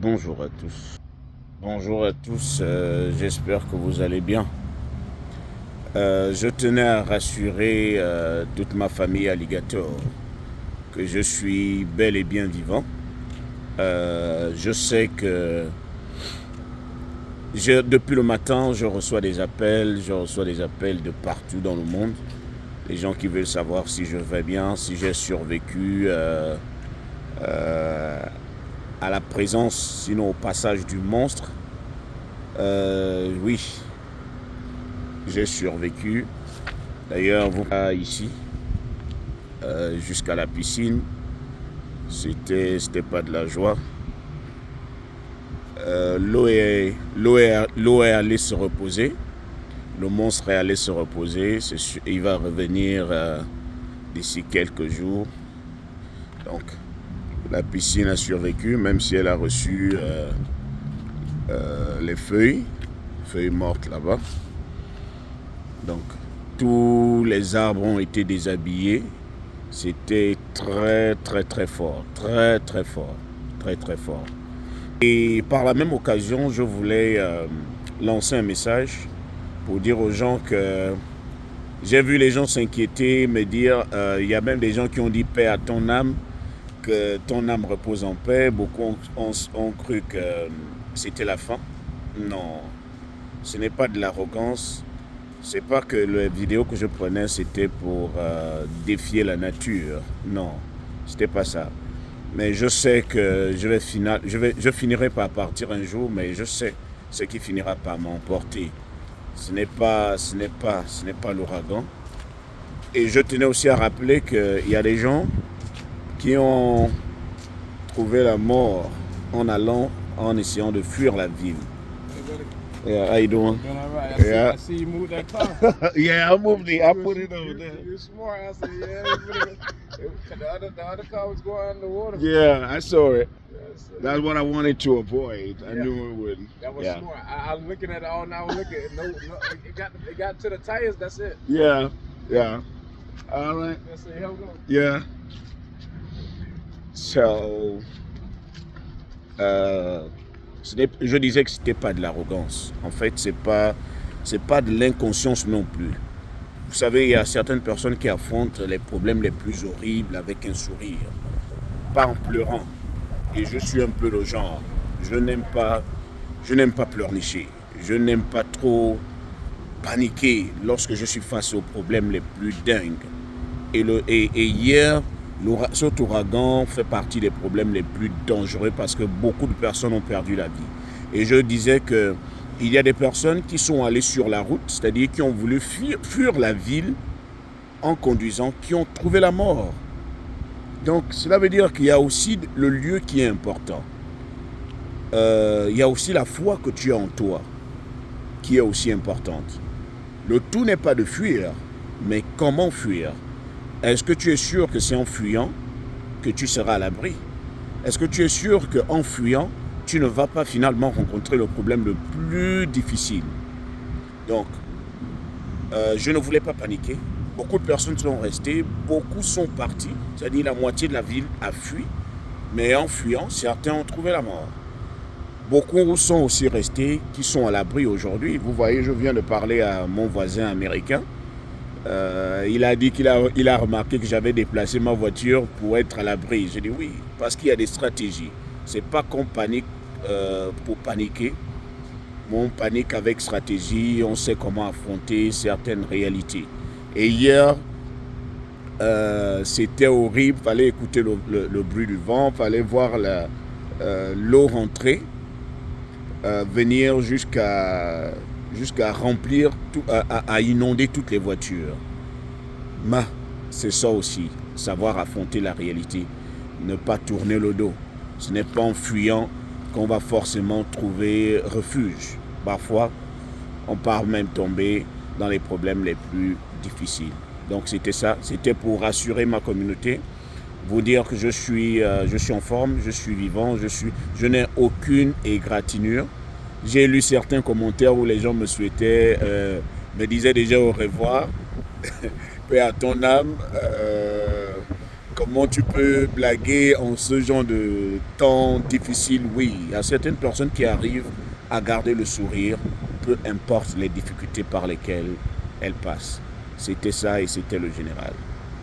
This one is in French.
Bonjour à tous. Bonjour à tous, j'espère que vous allez bien. Je tenais à rassurer toute ma famille Alligator que je suis bel et bien vivant. Je sais que depuis le matin, je reçois des appels, de partout dans le monde. Les gens qui veulent savoir si je vais bien, si j'ai survécu euh, à la présence, sinon au passage du monstre. Oui, j'ai survécu. D'ailleurs, vous ici, jusqu'à la piscine, c'était pas de la joie. L'eau est allée se reposer. Le monstre est allé se reposer. Il va revenir d'ici quelques jours. Donc, la piscine a survécu, même si elle a reçu les feuilles mortes là-bas. Donc, tous les arbres ont été déshabillés. C'était très, très, très fort. Très, très fort. Très, très fort. Et par la même occasion, je voulais lancer un message pour dire aux gens que j'ai vu les gens s'inquiéter, me dire, il y a même des gens qui ont dit paix à ton âme, que ton âme repose en paix. Beaucoup ont cru que c'était la fin. Non, ce n'est pas de l'arrogance. C'est pas que la vidéo que je prenais c'était pour défier la nature. Non, c'était pas ça. Mais je sais que je finirai par partir un jour, mais je sais ce qui finira par m'emporter. Ce n'est pas l'ouragan. Et je tenais aussi à rappeler qu'il y a des gens qui ont trouvé la mort en essayant de fuir la ville. Yeah, how you doing? Doing all right. Yeah. I see you moved that car. Yeah, I put it over there. You're smart. I said, yeah. The other car was going underwater. Yeah, I saw it. Yes, That's what I wanted to avoid. I Yeah. knew it wouldn't. that was Yeah. smart. I was looking at it all now. Looking, it got to the tires. That's it. Yeah, yeah. All right. That's it. Hell go. Yeah. So, je disais que c'était pas de l'arrogance. En fait, c'est pas de l'inconscience non plus. Vous savez, il y a certaines personnes qui affrontent les problèmes les plus horribles avec un sourire, pas en pleurant. Et je suis un peu le genre. Je n'aime pas pleurnicher. Je n'aime pas trop paniquer lorsque je suis face aux problèmes les plus dingues. Et hier, cet ouragan fait partie des problèmes les plus dangereux parce que beaucoup de personnes ont perdu la vie. Et je disais que il y a des personnes qui sont allées sur la route, c'est-à-dire qui ont voulu fuir la ville en conduisant, qui ont trouvé la mort. Donc cela veut dire qu'il y a aussi le lieu qui est important. Il y a aussi la foi que tu as en toi qui est aussi importante. Le tout n'est pas de fuir, mais comment fuir? Est-ce que tu es sûr que c'est en fuyant que tu seras à l'abri? Est-ce que tu es sûr qu'en fuyant, tu ne vas pas finalement rencontrer le problème le plus difficile? Donc, je ne voulais pas paniquer. Beaucoup de personnes sont restées, beaucoup sont partis, c'est-à-dire la moitié de la ville a fui, mais en fuyant, certains ont trouvé la mort. Beaucoup sont aussi restés, qui sont à l'abri aujourd'hui. Vous voyez, je viens de parler à mon voisin américain. Il a dit qu'il a remarqué que j'avais déplacé ma voiture pour être à l'abri. J'ai dit oui, parce qu'il y a des stratégies. C'est pas qu'on panique pour paniquer. Mais on panique avec stratégie, on sait comment affronter certaines réalités. Et hier, c'était horrible. Il fallait écouter le bruit du vent, il fallait voir l'eau rentrer, venir jusqu'à remplir, à inonder toutes les voitures. Mais c'est ça aussi, savoir affronter la réalité, ne pas tourner le dos. Ce n'est pas en fuyant qu'on va forcément trouver refuge. Parfois, on part même tomber dans les problèmes les plus difficiles. Donc c'était ça, c'était pour rassurer ma communauté, vous dire que je suis en forme, je suis vivant, je n'ai aucune égratignure. J'ai lu certains commentaires où les gens me souhaitaient, me disaient déjà au revoir, paix à ton âme. Comment tu peux blaguer en ce genre de temps difficile? Oui, il y a certaines personnes qui arrivent à garder le sourire, peu importe les difficultés par lesquelles elles passent. C'était ça et c'était le général.